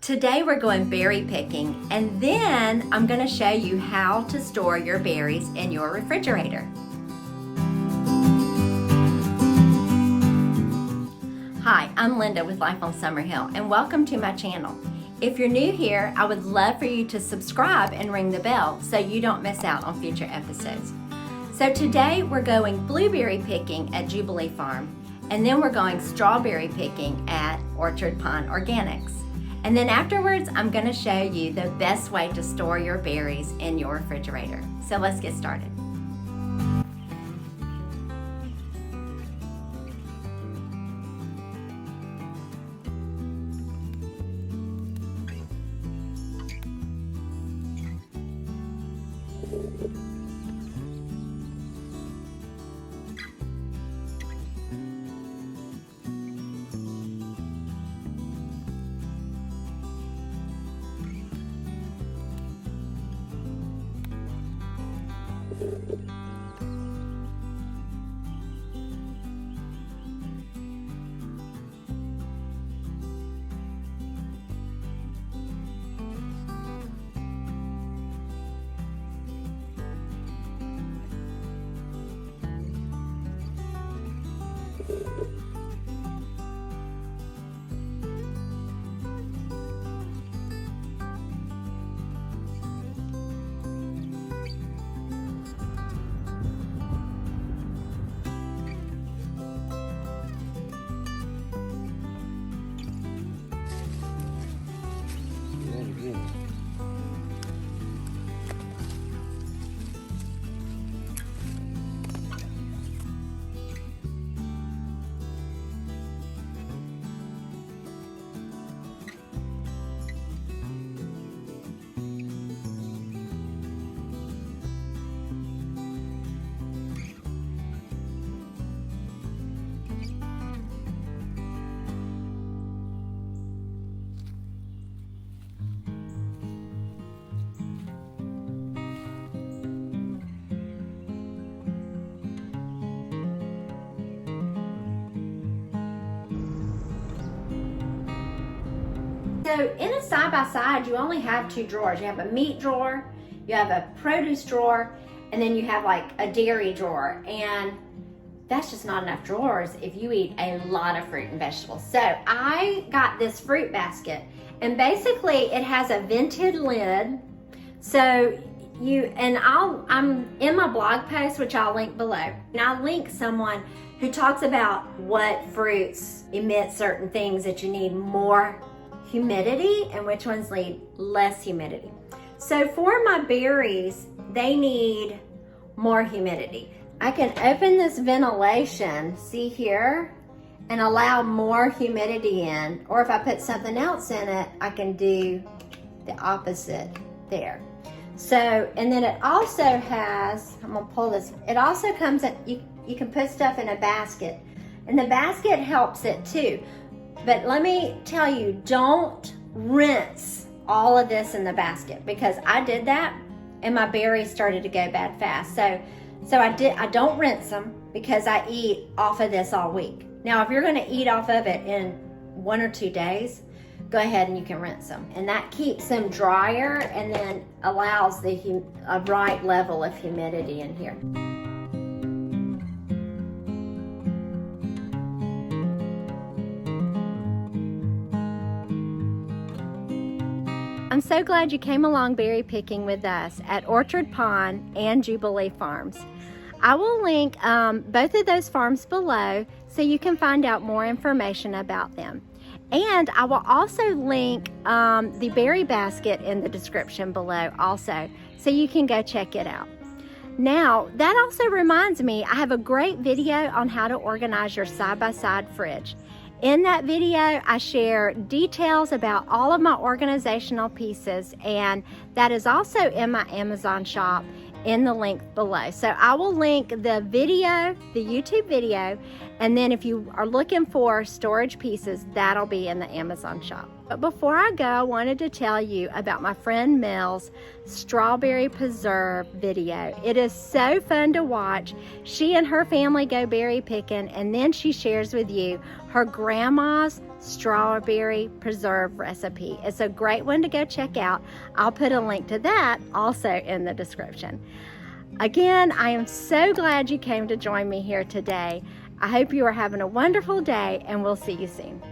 Today we're going berry picking, and then I'm going to show you how to store your berries in your refrigerator. Hi, I'm Linda with Life on Summerhill, and welcome to my channel. If you're new here, I would love for you to subscribe and ring the bell so you don't miss out on future episodes. So today we're going blueberry picking at Jubilee Farm, and then we're going strawberry picking at Orchard Pond Organics. And then afterwards, I'm going to show you the best way to store your berries in your refrigerator. So let's get started. So in a side-by-side, you only have two drawers. You have a meat drawer, you have a produce drawer, and then you have like a dairy drawer. And that's just not enough drawers if you eat a lot of fruit and vegetables. So I got this fruit basket, and basically it has a vented lid. So I'm in my blog post, which I'll link below, and I'll link someone who talks about what fruits emit certain things that you need more humidity and which ones need less humidity. So for my berries, they need more humidity. I can open this ventilation, see here, and allow more humidity in, or if I put something else in it, I can do the opposite there. So, and then it also has, I'm gonna pull this, it also comes in, you can put stuff in a basket, and the basket helps it too. But let me tell you, don't rinse all of this in the basket, because I did that and my berries started to go bad fast. So I don't rinse them because I eat off of this all week. Now, if you're gonna eat off of it in 1 or 2 days, go ahead and you can rinse them. And that keeps them drier and then allows a right level of humidity in here. I'm so glad you came along berry picking with us at Orchard Pond and Jubilee Farms. I will link both of those farms below so you can find out more information about them. And I will also link the berry basket in the description below also, so you can go check it out. Now, that also reminds me, I have a great video on how to organize your side-by-side fridge. In that video, I share details about all of my organizational pieces, and that is also in my Amazon shop in the link below. So I will link the video, the YouTube video, and then if you are looking for storage pieces, that'll be in the Amazon shop. But before I go, I wanted to tell you about my friend Mel's strawberry preserve video. It is so fun to watch. She and her family go berry picking, and then she shares with you her grandma's strawberry preserve recipe. It's a great one to go check out. I'll put a link to that also in the description. Again, I am so glad you came to join me here today. I hope you are having a wonderful day, and we'll see you soon.